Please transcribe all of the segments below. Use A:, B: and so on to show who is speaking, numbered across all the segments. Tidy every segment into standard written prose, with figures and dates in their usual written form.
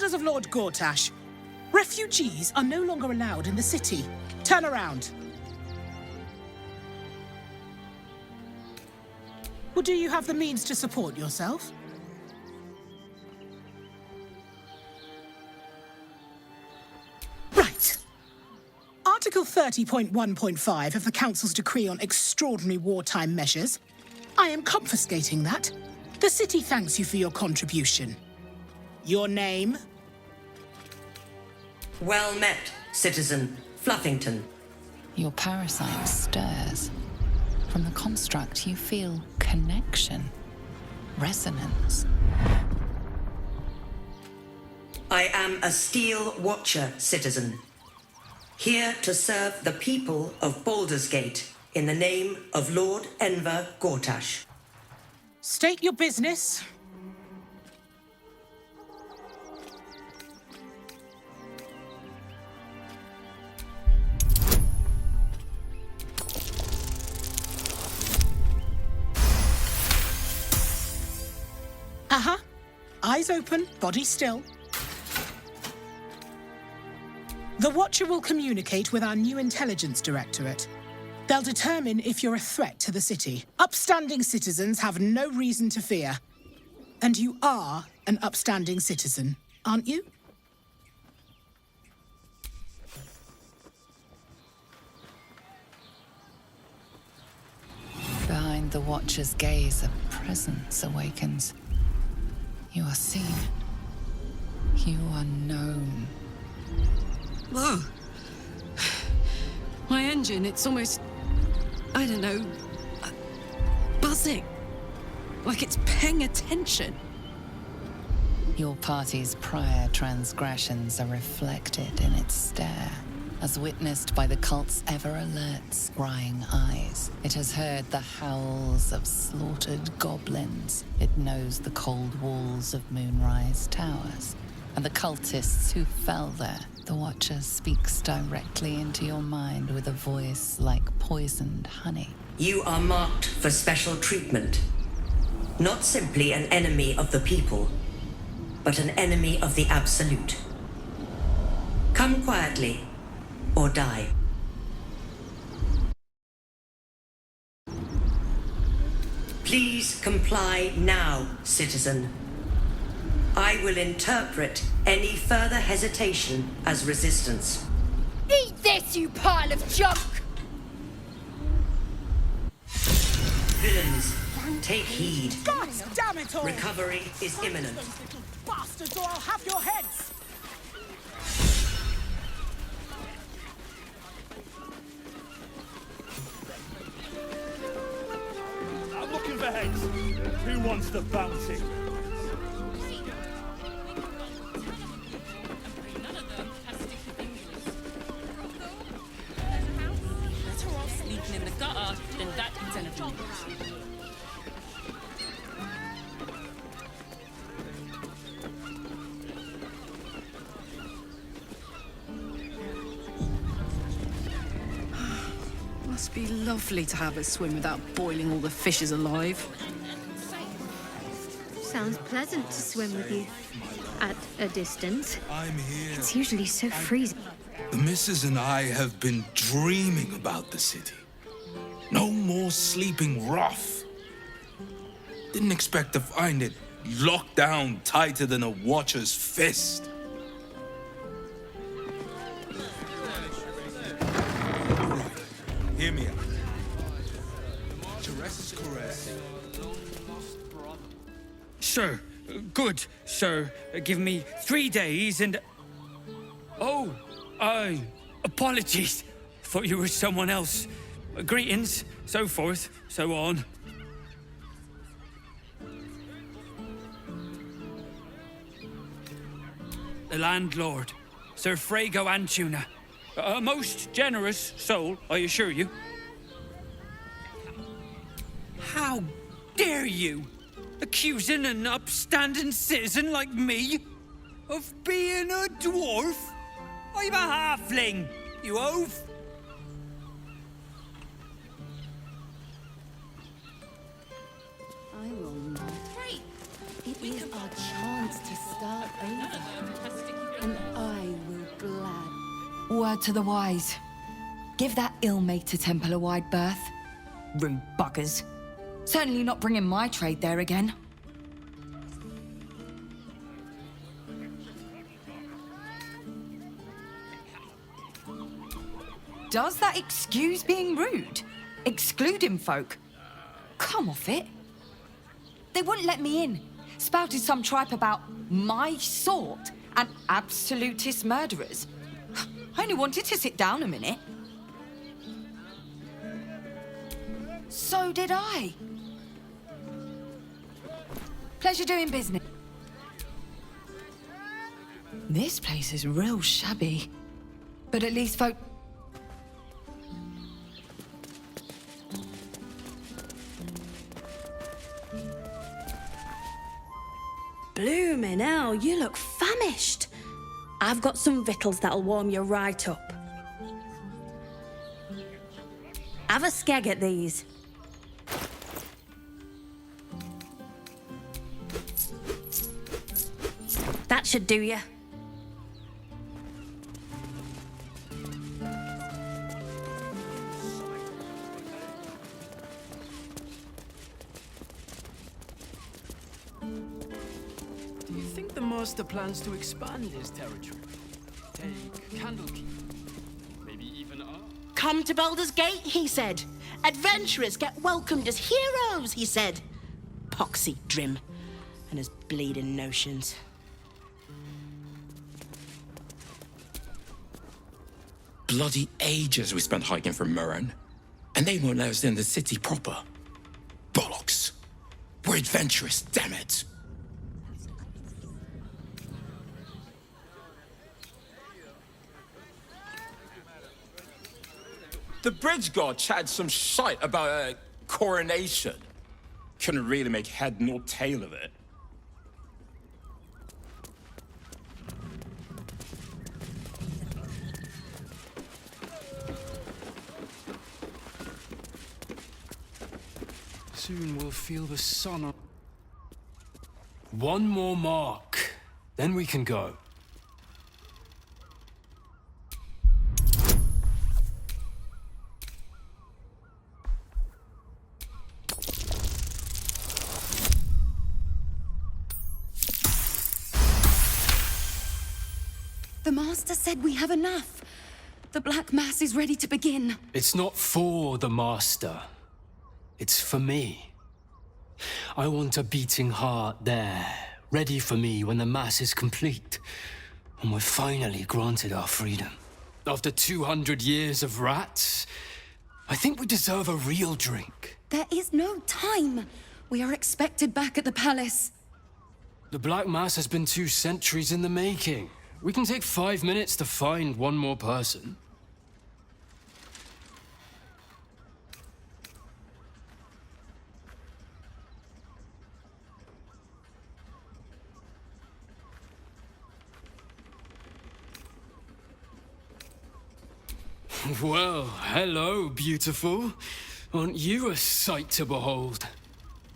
A: Orders of Lord Gortash. Refugees are no longer allowed in the city. Turn around. Well, do you have the means to support yourself? Right. Article 30.1.5 of the Council's Decree on Extraordinary Wartime Measures. I am confiscating that. The city thanks you for your contribution. Your name?
B: Well met, Citizen Fluffington.
C: Your parasite stirs. From the construct, you feel connection, resonance.
B: I am a Steel Watcher, Citizen. Here to serve the people of Baldur's Gate in the name of Lord Enver Gortash.
A: State your business. Eyes open, body still. The Watcher will communicate with our new intelligence directorate. They'll determine if you're a threat to the city. Upstanding citizens have no reason to fear. And you are an upstanding citizen, aren't you?
C: Behind the Watcher's gaze, a presence awakens. You are seen. You are known.
D: Whoa. My engine, it's almost, I don't know, buzzing. Like it's paying attention.
C: Your party's prior transgressions are reflected in its stare, as witnessed by the cult's ever-alert, scrying eyes. It has heard the howls of slaughtered goblins. It knows the cold walls of Moonrise Towers, and the cultists who fell there. The Watcher speaks directly into your mind with a voice like poisoned honey.
B: You are marked for special treatment. Not simply an enemy of the people, but an enemy of the Absolute. Come quietly, or die. Please comply now, citizen. I will interpret any further hesitation as resistance.
E: Eat this, you pile of junk!
B: Villains, take heed.
A: God damn it all!
B: Recovery is imminent.
A: Those little bastards, or I'll have your heads!
F: I'm looking for heads. Who wants the bounty?
G: Sleeping in the gutter, then that can tell a
D: Must be lovely to have a swim without boiling all the fishes alive.
E: Sounds pleasant to swim with you. At a distance.
H: I'm here.
E: It's usually so freezing.
H: The missus and I have been dreaming about the city. No more sleeping rough. Didn't expect to find it locked down tighter than a Watcher's fist. Right. Hear me out. Jerez is correct.
I: Sir, good, sir. Give me 3 days and... Oh, apologies. Thought you were someone else. Greetings, so forth, so on. The landlord, Sir Frago Antuna. A most generous soul, I assure you. How dare you? Accusing an upstanding citizen like me of being a dwarf? I'm a halfling, you oaf.
J: I will not. It is our chance to start over. and I will blab. Word to the wise. Give that ill-mate a temple a wide berth. Rude buggers. Certainly not bringing my trade there again. Does that excuse being rude? Excluding folk? Come off it. They wouldn't let me in. Spouted some tripe about my sort and absolutist murderers. I only wanted to sit down a minute. So did I. Pleasure doing business. This place is real shabby. But at least folk...
K: Bloomin' hell, you look famished. I've got some victuals that'll warm you right up. Have a skeg at these. That should do you.
L: Do you think the master plans to expand his territory? Take Candlekeep? Maybe even us?
M: Come to Baldur's Gate, he said. Adventurers get welcomed as heroes, he said. Poxy Drim and his bleeding notions.
N: Bloody ages we spent hiking from Murren, and they won't let us in the city proper. Bollocks. We're adventurous, damn it. The bridge god chatted some shite about a coronation. Couldn't really make head nor tail of it.
L: Soon we'll feel the sun on... One more mark, then we can go.
J: The Master said we have enough. The Black Mass is ready to begin.
L: It's not for the Master. It's for me. I want a beating heart there, ready for me when the Mass is complete, and we're finally granted our freedom. After 200 years of rats, I think we deserve a real drink.
J: There is no time. We are expected back at the palace.
L: The Black Mass has been 2 centuries in the making. We can take 5 minutes to find one more person. Well, hello, beautiful. Aren't you a sight to behold?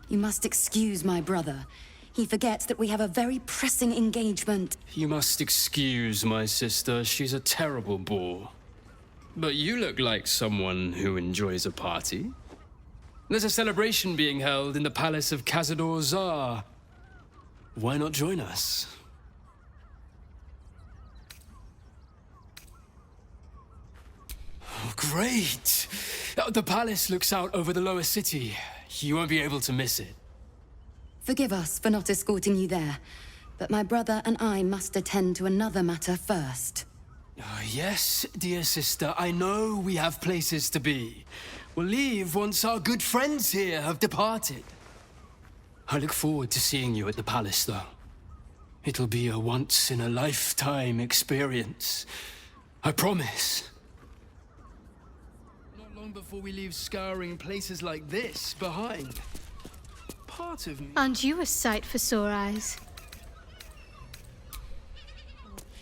J: You must excuse my brother. He forgets that we have a very pressing engagement.
L: You must excuse my sister. She's a terrible bore. But you look like someone who enjoys a party. There's a celebration being held in the palace of Czarodzieja. Why not join us? Oh, great! The palace looks out over the lower city. You won't be able to miss it.
J: Forgive us for not escorting you there, but my brother and I must attend to another matter first.
L: Yes, dear sister, I know we have places to be. We'll leave once our good friends here have departed. I look forward to seeing you at the palace, though. It'll be a once-in-a-lifetime experience. I promise. Not long before we leave scouring places like this behind. Part of me...
E: Aren't you a sight for sore eyes?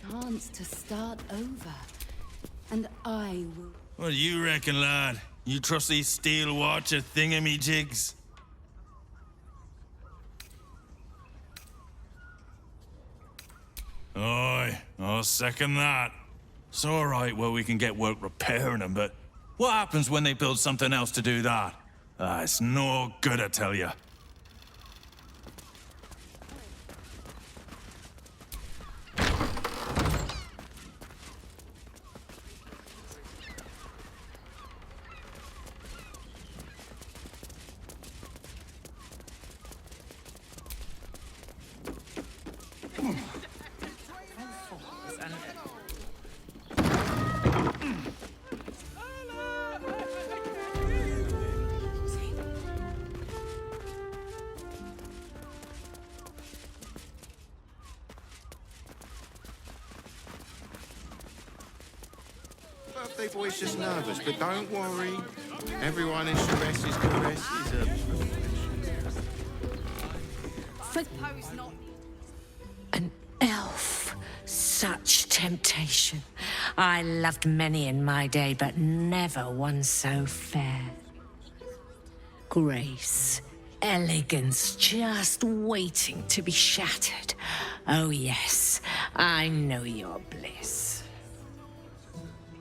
J: Chance to start over, and I will...
O: What do you reckon, lad? You trust these steel watcher thingamajigs? Aye, I'll second that. It's all right where we can get work repairing them, but what happens when they build something else to do that? It's no good, I tell you.
P: Birthday boy's just nervous, but don't worry. Everyone in Ceres's caress is a...
B: An elf. Such temptation. I loved many in my day, but never one so fair. Grace, elegance, just waiting to be shattered. Oh yes, I know your bliss.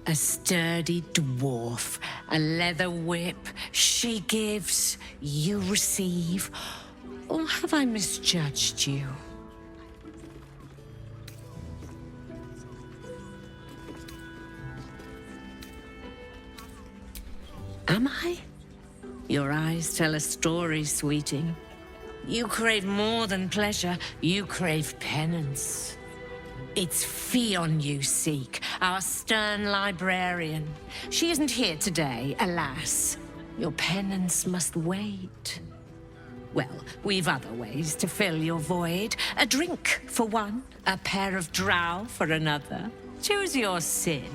B: A sturdy dwarf, a leather whip, she gives, you receive. Or have I misjudged you? Am I? Your eyes tell a story, sweeting. You crave more than pleasure, you crave penance. It's Fionn you seek, our stern librarian. She isn't here today, alas. Your penance must wait. Well, we've other ways to fill your void. A drink for one, a pair of drow for another. Choose your sin.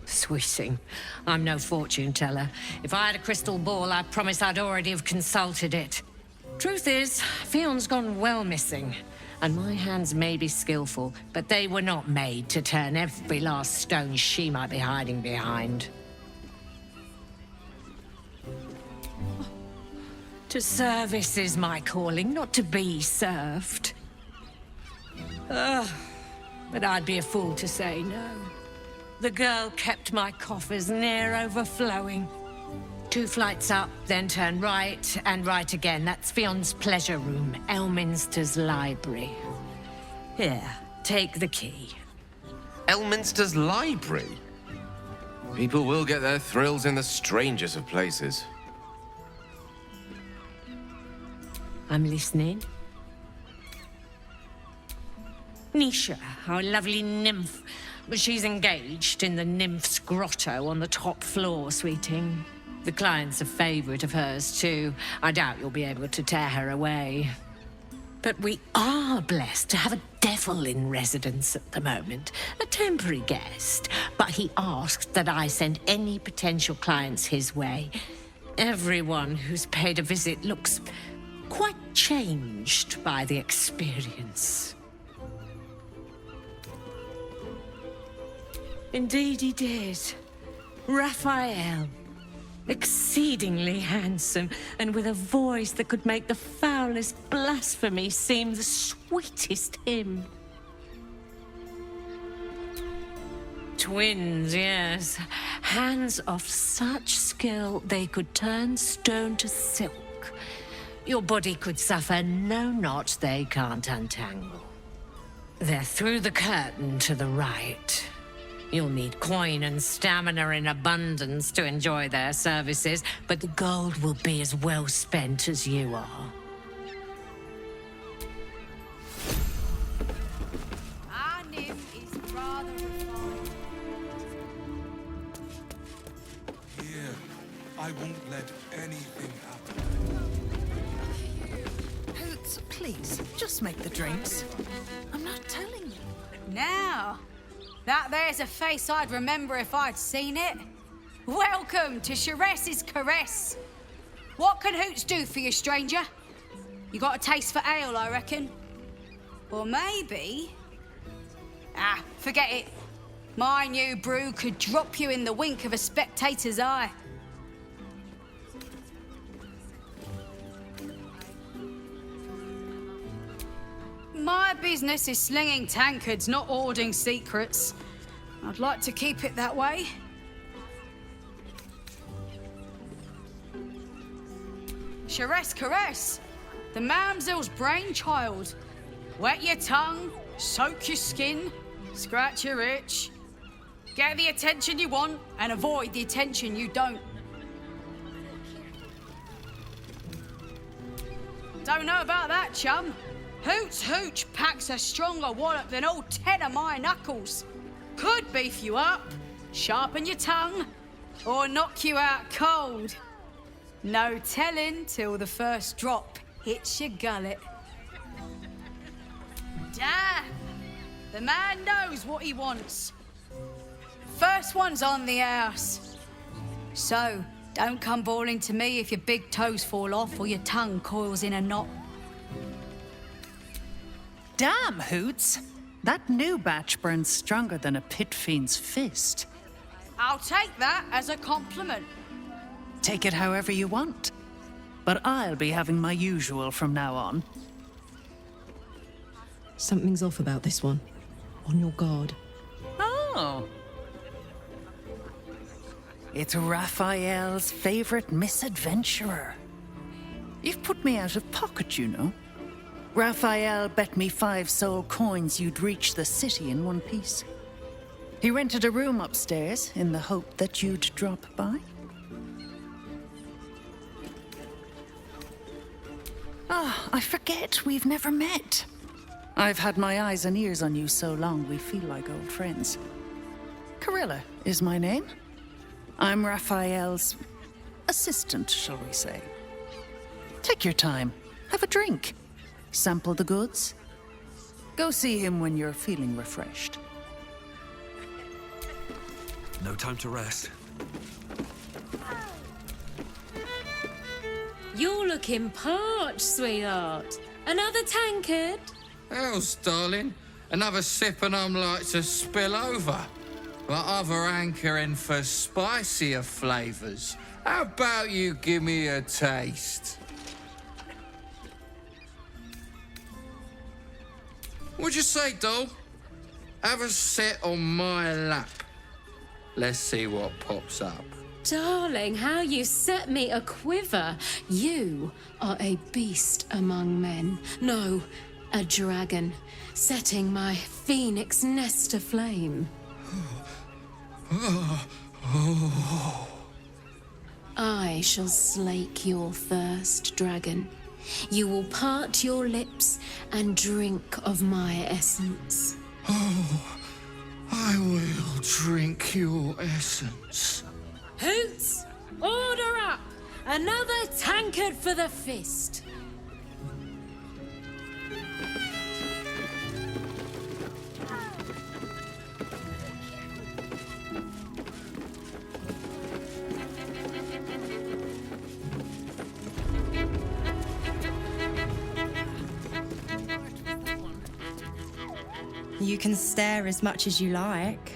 B: Sweeting, I'm no fortune teller. If I had a crystal ball, I promise I'd already have consulted it. Truth is, Fionn's gone well missing, and my hands may be skillful, but they were not made to turn every last stone she might be hiding behind. To service is my calling, not to be served. But I'd be a fool to say no. The girl kept my coffers near overflowing. 2 flights up, then turn right, and right again. That's Fionn's pleasure room, Elminster's library. Here, take the key.
Q: Elminster's library? People will get their thrills in the strangest of places.
B: I'm listening. Nisha, our lovely nymph. But she's engaged in the nymph's grotto on the top floor, sweeting. The client's a favourite of hers, too. I doubt you'll be able to tear her away. But we are blessed to have a devil in residence at the moment. A temporary guest. But he asked that I send any potential clients his way. Everyone who's paid a visit looks quite changed by the experience. Indeed he did. Raphael. Exceedingly handsome, and with a voice that could make the foulest blasphemy seem the sweetest hymn. Twins, yes. Hands of such skill they could turn stone to silk. Your body could suffer no knot they can't untangle. They're through the curtain to the right. You'll need coin and stamina in abundance to enjoy their services, but the gold will be as well spent as you are.
J: Our nymph is rather refined.
H: Here, I won't let anything happen.
R: Hoots, please, just make the drinks. I'm not telling you.
J: Now, that there's a face I'd remember if I'd seen it. Welcome to Ceres's caress. What can Hoots do for you, stranger? You got a taste for ale, I reckon? Or maybe... forget it. My new brew could drop you in the wink of a spectator's eye.
S: business is slinging tankards, not hoarding secrets. I'd like to keep it that way. Caress, caress. The mamsel's brainchild. Wet your tongue, soak your skin, scratch your itch. Get the attention you want and avoid the attention you don't. Don't know about that, chum. Hoots Hooch packs a stronger wallop than all 10 of my knuckles. Could beef you up, sharpen your tongue, or knock you out cold. No telling till the first drop hits your gullet. Damn! The man knows what he wants. First one's on the house. So, don't come bawling to me if your big toes fall off or your tongue coils in a knot.
R: Damn, Hoots. That new batch burns stronger than a pit fiend's fist.
S: I'll take that as a compliment.
R: Take it however you want. But I'll be having my usual from now on.
D: Something's off about this one. On your guard.
R: Oh. It's Raphael's favorite misadventurer. You've put me out of pocket, you know. Raphael bet me 5 soul coins you'd reach the city in one piece. He rented a room upstairs in the hope that you'd drop by. Ah, I forget we've never met. I've had my eyes and ears on you so long we feel like old friends. Carilla is my name. I'm Raphael's assistant, shall we say. Take your time. Have a drink. Sample the goods. Go see him when you're feeling refreshed.
T: No time to rest.
G: You're looking parched, sweetheart. Another tankard?
U: Else, darling. Another sip and I'm like to spill over. But other hankering for spicier flavours. How about you give me a taste? What'd you say, doll? Have a sit on my lap. Let's see what pops up.
G: Darling, how you set me a quiver. You are a beast among men. No, a dragon, setting my phoenix nest aflame. I shall slake your thirst, dragon. You will part your lips and drink of my essence.
U: Oh, I will drink your essence.
G: Hoots, order up! Another tankard for the fist.
V: You can stare as much as you like.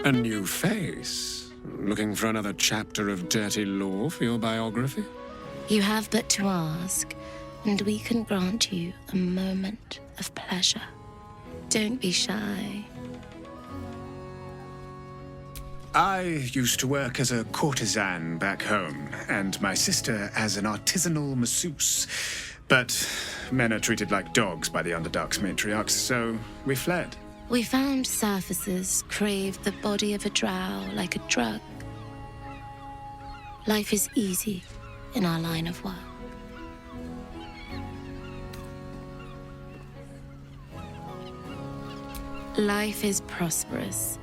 W: A new face? Looking for another chapter of dirty law for your biography?
X: You have but to ask, and we can grant you a moment of pleasure. Don't be shy.
W: I used to work as a courtesan back home, and my sister as an artisanal masseuse. But men are treated like dogs by the Underdark's matriarchs, so we fled.
X: We found surfaces craved the body of a drow like a drug. Life is easy in our line of work. Life is prosperous.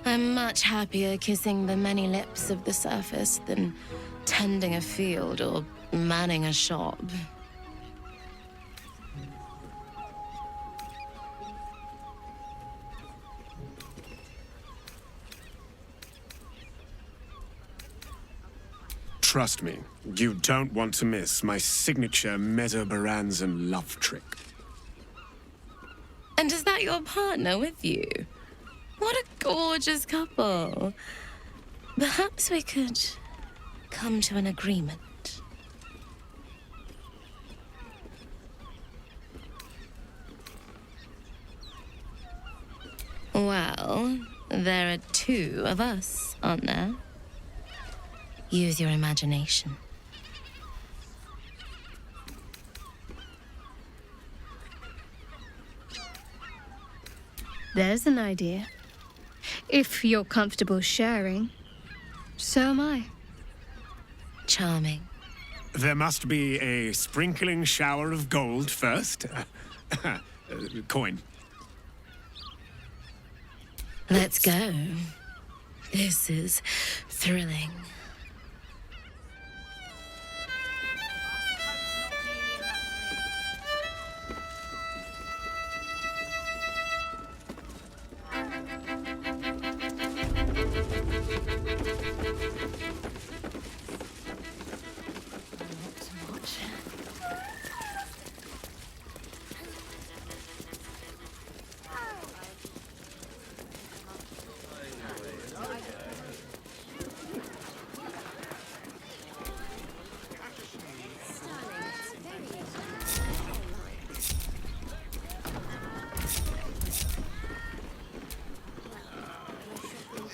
X: I'm much happier kissing the many lips of the surface than tending a field or manning a shop.
W: Trust me, you don't want to miss my signature Mesobaranzan love trick.
X: that your partner with you? What a gorgeous couple. Perhaps we could come to an agreement. Well, there are two of us, aren't there? Use your imagination.
E: There's an idea. If you're comfortable sharing, so am I.
X: Charming.
W: There must be a sprinkling shower of gold first. Coin.
X: Let's go. This is thrilling.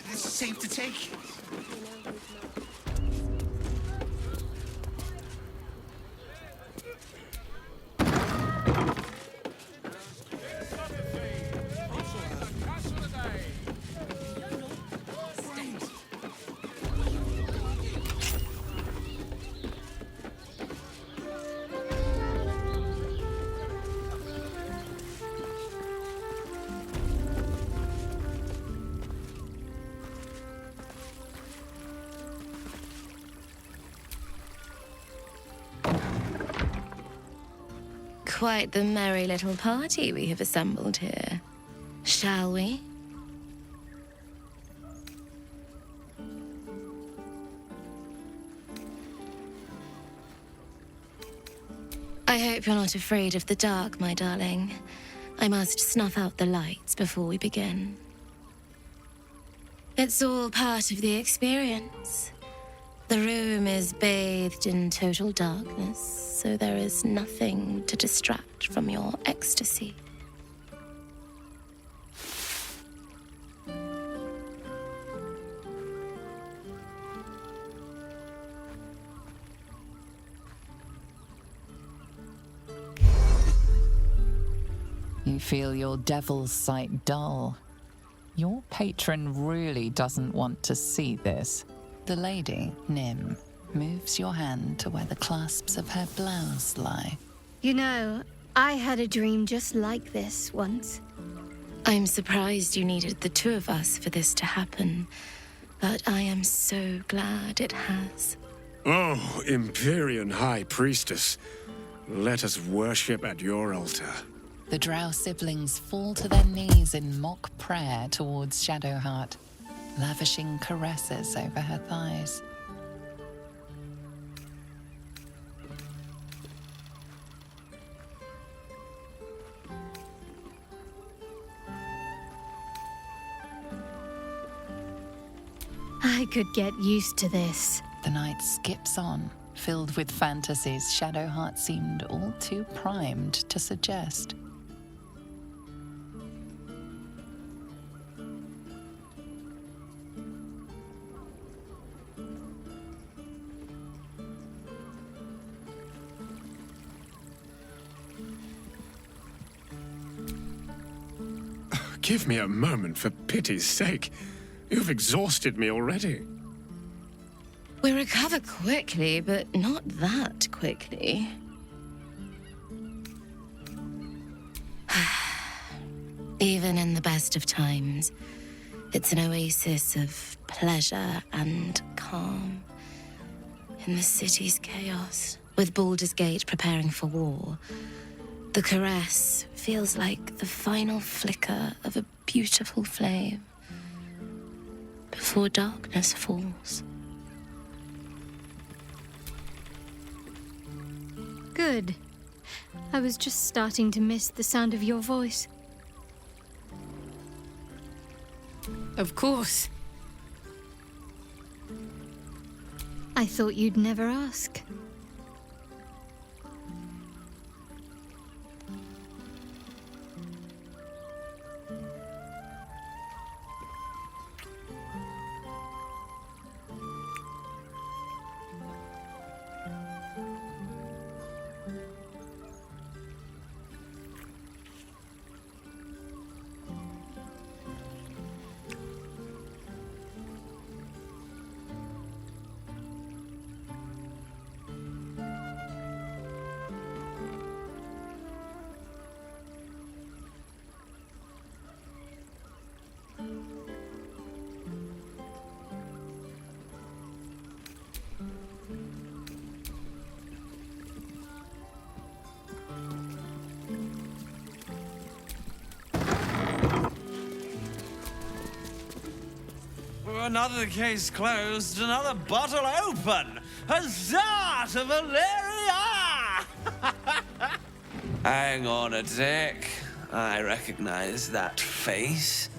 P: This is safe to take.
X: Quite the merry little party we have assembled here. Shall we? I hope you're not afraid of the dark, my darling. I must snuff out the lights before we begin. It's all part of the experience. The room is bathed in total darkness, so there is nothing to distract from your ecstasy.
A: You feel your devil's sight dull. Your patron really doesn't want to see this. The lady, Nim, moves your hand to where the clasps of her blouse lie.
E: You know, I had a dream just like this once.
X: I'm surprised you needed the two of us for this to happen, but I am so glad it has.
W: Oh, Empyrean High Priestess, let us worship at your altar.
A: The Drow siblings fall to their knees in mock prayer towards Shadowheart, lavishing caresses over her thighs.
E: I could get used to this.
A: The night skips on, filled with fantasies Shadowheart seemed all too primed to suggest.
W: Give me a moment, for pity's sake. You've exhausted me already.
X: We recover quickly, but not that quickly. Even in the best of times, it's an oasis of pleasure and calm. In the city's chaos, with Baldur's Gate preparing for war, the caress feels like the final flicker of a beautiful flame before darkness falls.
E: Good. I was just starting to miss the sound of your voice.
S: Of course.
E: I thought you'd never ask.
C: Another case closed, another bottle open. Huzzah to Valeria! Hang on a tick. I recognize that face.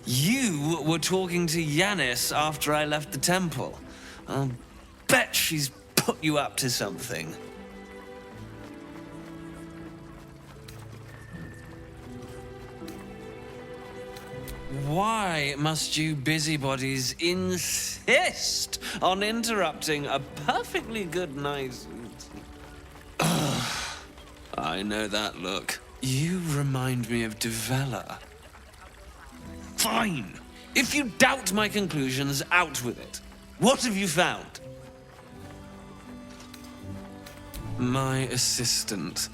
C: You were talking to Yanis after I left the temple. I'll bet she's put you up to something. Why must you busybodies insist on interrupting a perfectly good night? I know that look. You remind me of Devella. Fine. If you doubt my conclusions, out with it. What have you found? My assistant.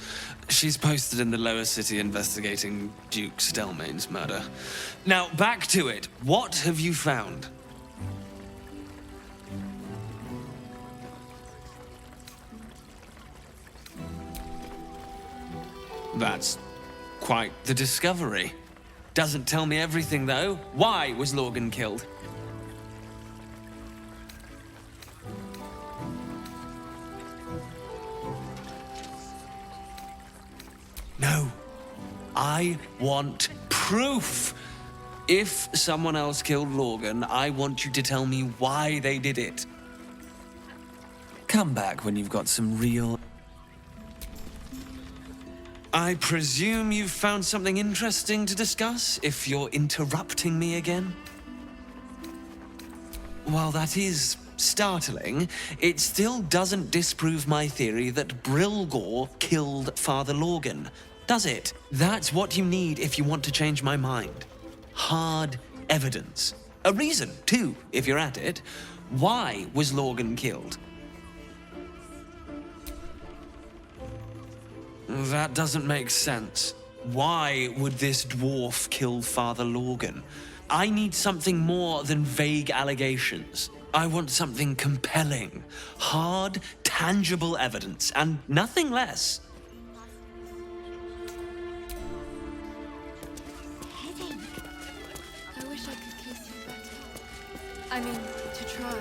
C: She's posted in the lower city investigating Duke Stelmane's murder. Now, back to it. What have you found? That's quite the discovery. Doesn't tell me everything, though. Why was Lorgan killed? No. I want proof. If someone else killed Lorgan, I want you to tell me why they did it. Come back when you've got some real... I presume you've found something interesting to discuss, if you're interrupting me again? While that is startling, it still doesn't disprove my theory that Brilgor killed Father Lorgan, does it? That's what you need if you want to change my mind. Hard evidence. A reason, too, if you're at it. Why was Lorgan killed? That doesn't make sense. Why would this dwarf kill Father Lorgan? I need something more than vague allegations. I want something compelling, hard, tangible evidence, and nothing less.
F: I wish I could kiss you better. I mean, to try.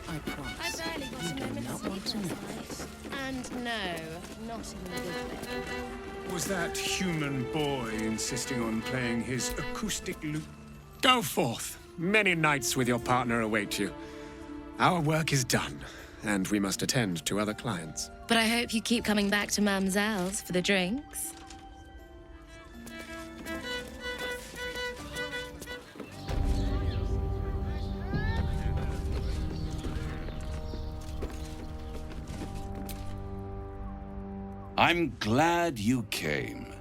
V: I promise.
F: I barely got a moment's sleep last night. And no, not in the good way.
W: Was that human boy insisting on playing his acoustic lute? Go forth. Many nights with your partner await you. Our work is done, and we must attend to other clients.
X: But I hope you keep coming back to Mamselle's for the drinks.
I: I'm glad you came.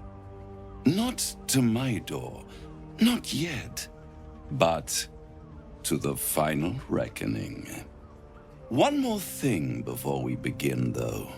I: Not to my door, not yet, but to the final reckoning. One more thing before we begin, though.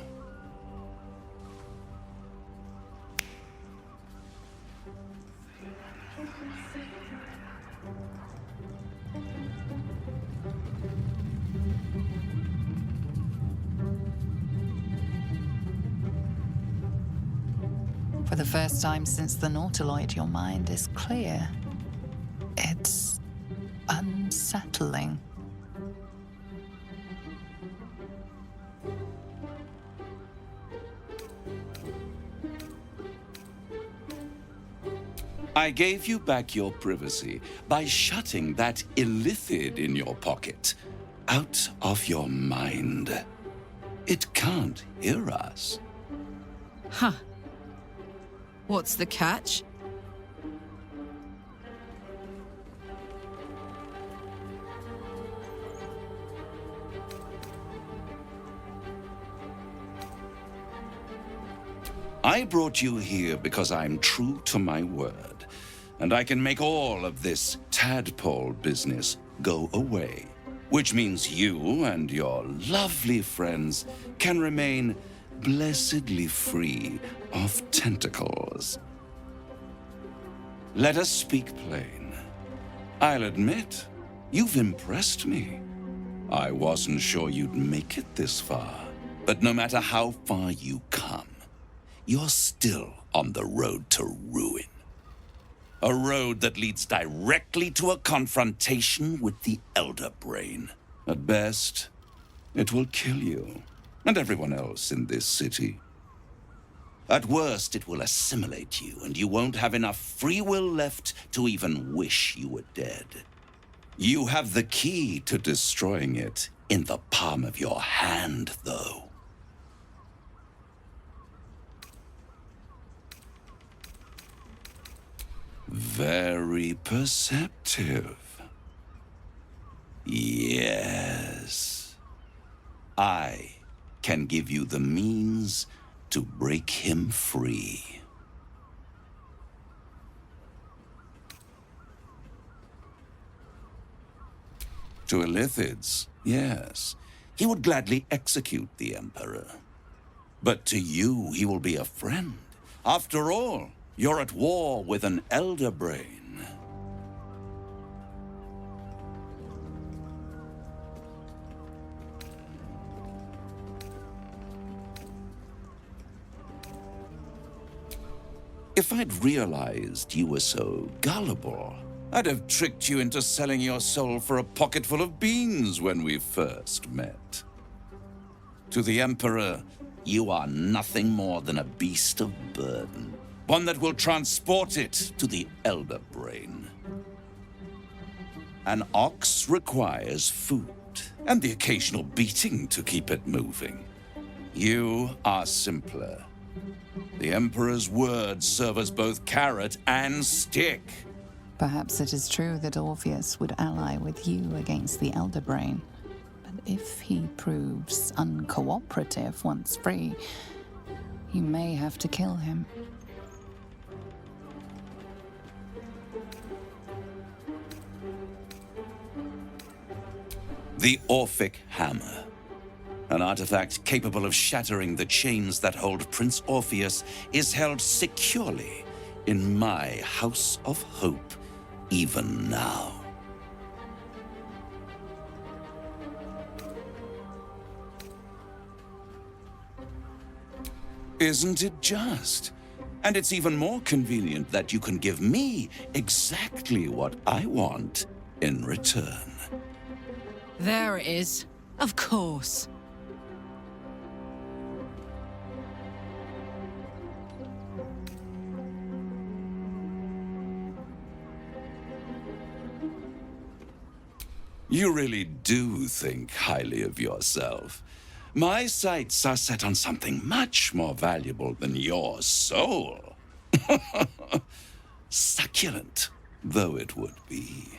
A: For the first time since the Nautiloid, your mind is clear. It's unsettling.
I: I gave you back your privacy by shutting that illithid in your pocket out of your mind. It can't hear us.
D: Huh. What's the catch?
I: I brought you here because I'm true to my word, and I can make all of this tadpole business go away, which means you and your lovely friends can remain blessedly free of tentacles. Let us speak plain. I'll admit, you've impressed me. I wasn't sure you'd make it this far, but no matter how far you come, you're still on the road to ruin. A road that leads directly to a confrontation with the Elder Brain. At best, it will kill you and everyone else in this city. At worst, it will assimilate you, and you won't have enough free will left to even wish you were dead. You have the key to destroying it in the palm of your hand, though. Very perceptive. Yes. I can give you the means to break him free. To illithids, yes. He would gladly execute the Emperor. But to you, he will be a friend. After all, you're at war with an Elder Brain. If I'd realized you were so gullible, I'd have tricked you into selling your soul for a pocketful of beans when we first met. To the Emperor, you are nothing more than a beast of burden. One that will transport it to the Elder Brain. An ox requires food, and the occasional beating to keep it moving. You are simpler. The Emperor's words serve as both carrot and stick.
A: Perhaps it is true that Orpheus would ally with you against the Elder Brain. But if he proves uncooperative once free, you may have to kill him.
I: The Orphic Hammer. An artifact capable of shattering the chains that hold Prince Orpheus is held securely in my House of Hope, even now. Isn't it just? And it's even more convenient that you can give me exactly what I want in return.
D: There it is. Of course.
I: You really do think highly of yourself. My sights are set on something much more valuable than your soul. Succulent though it would be.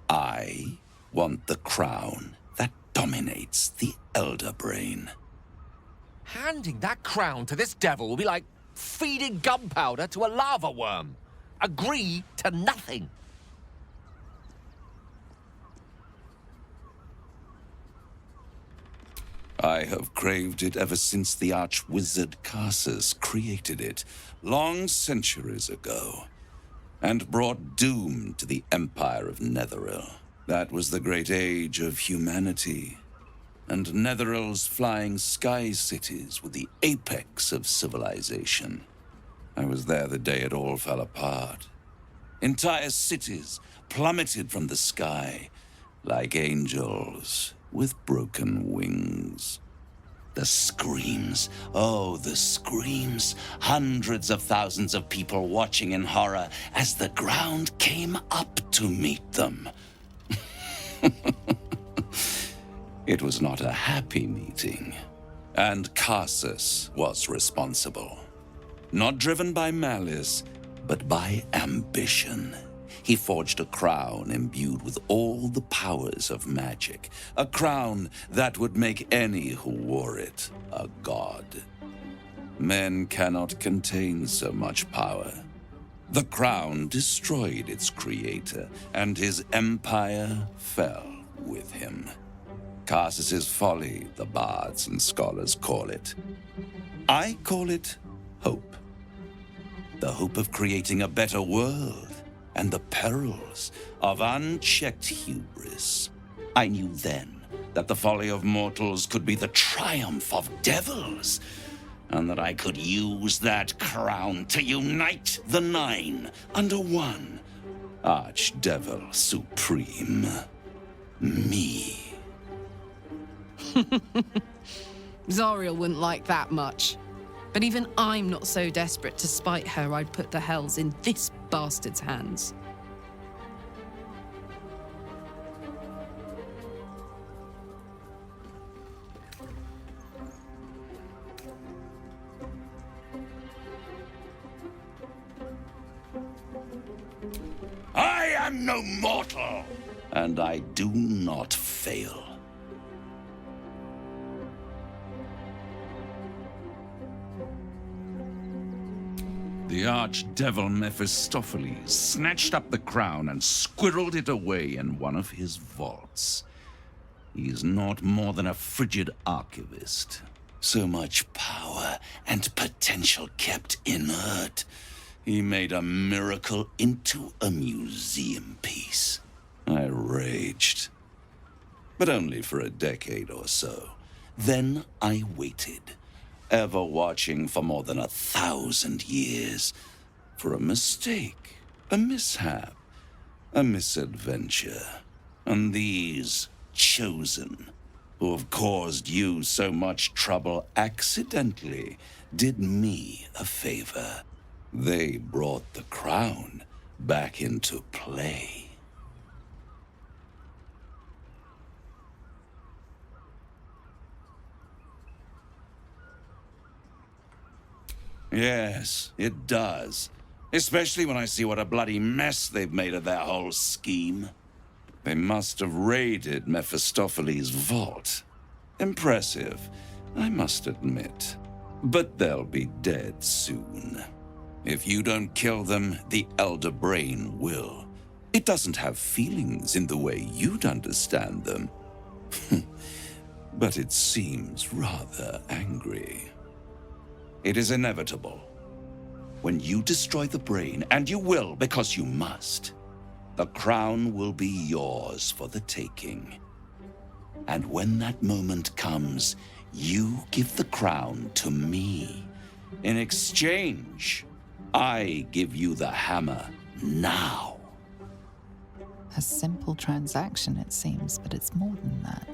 I: I want the crown that dominates the Elder Brain.
Q: Handing that crown to this devil will be like feeding gunpowder to a lava worm. Agree to nothing.
I: I have craved it ever since the arch-wizard Carsus created it, long centuries ago, and brought doom to the Empire of Netheril. That was the great age of humanity, and Netheril's flying sky cities were the apex of civilization. I was there the day it all fell apart. Entire cities plummeted from the sky like angels with broken wings. The screams, oh, the screams. Hundreds of thousands of people watching in horror as the ground came up to meet them. It was not a happy meeting, and Casus was responsible. Not driven by malice, but by ambition. He forged a crown imbued with all the powers of magic, a crown that would make any who wore it a god. Men cannot contain so much power. The crown destroyed its creator, and his empire fell with him. Casus's folly, the bards and scholars call it. I call it hope. The hope of creating a better world, and the perils of unchecked hubris. I knew then that the folly of mortals could be the triumph of devils, and that I could use that crown to unite the nine under one archdevil supreme. Me.
D: Zariel wouldn't like that much. But even I'm not so desperate to spite her I'd put the hells in this bastard's hands.
I: I am no mortal, and I do not fail. The archdevil Mephistopheles snatched up the crown and squirreled it away in one of his vaults. He is not more than a frigid archivist. So much power and potential kept inert. He made a miracle into a museum piece. I raged. But only for a decade or so. Then I waited. Ever watching for more than 1,000 years for a mistake, a mishap, a misadventure. And these chosen, who have caused you so much trouble accidentally, did me a favor. They brought the crown back into play. Yes, it does. Especially when I see what a bloody mess they've made of their whole scheme. They must have raided Mephistopheles' vault. Impressive, I must admit. But they'll be dead soon. If you don't kill them, the Elder Brain will. It doesn't have feelings in the way you'd understand them. But it seems rather angry. It is inevitable. When you destroy the brain, and you will because you must, the crown will be yours for the taking. And when that moment comes, you give the crown to me. In exchange, I give you the hammer now.
A: A simple transaction, it seems, but it's more than that.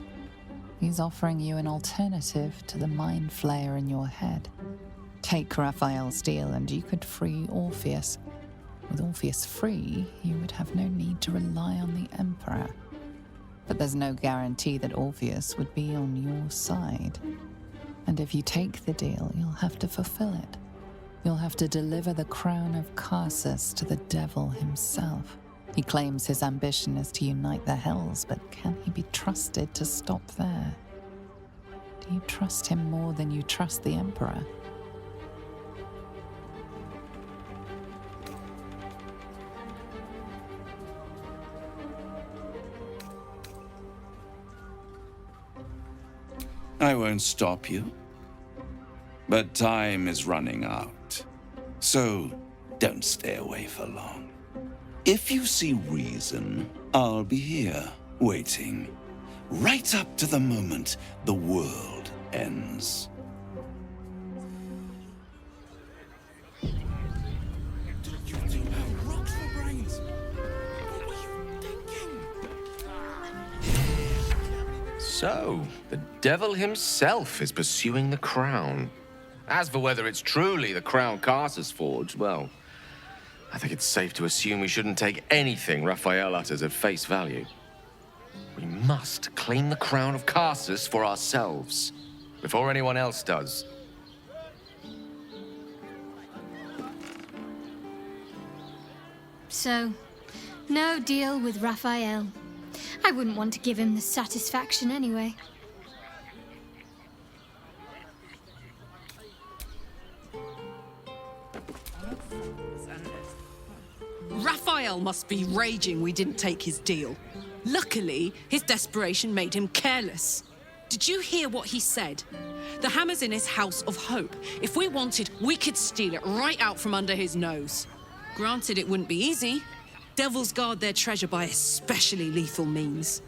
A: He's offering you an alternative to the mind flayer in your head. Take Raphael's deal and you could free Orpheus. With Orpheus free, you would have no need to rely on the Emperor. But there's no guarantee that Orpheus would be on your side. And if you take the deal, you'll have to fulfill it. You'll have to deliver the crown of Casus to the devil himself. He claims his ambition is to unite the hells, but can he be trusted to stop there? Do you trust him more than you trust the Emperor?
I: I won't stop you. But time is running out. So don't stay away for long. If you see reason, I'll be here, waiting. Right up to the moment the world ends.
Q: So, the devil himself is pursuing the crown. As for whether it's truly the crown Carsus forged, well, I think it's safe to assume we shouldn't take anything Raphael utters at face value. We must claim the crown of Carsus for ourselves, before anyone else does.
E: So, no deal with Raphael. I wouldn't want to give him the satisfaction anyway.
D: Raphael must be raging we didn't take his deal. Luckily, his desperation made him careless. Did you hear what he said? The hammer's in his house of hope. If we wanted, we could steal it right out from under his nose. Granted, it wouldn't be easy. Devils guard their treasure by especially lethal means.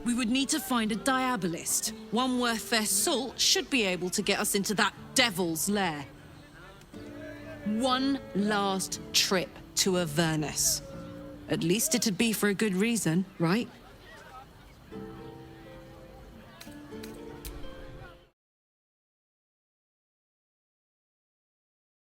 D: We would need to find a diabolist. One worth their salt should be able to get us into that devil's lair. One last trip to Avernus. At least it'd be for a good reason, right?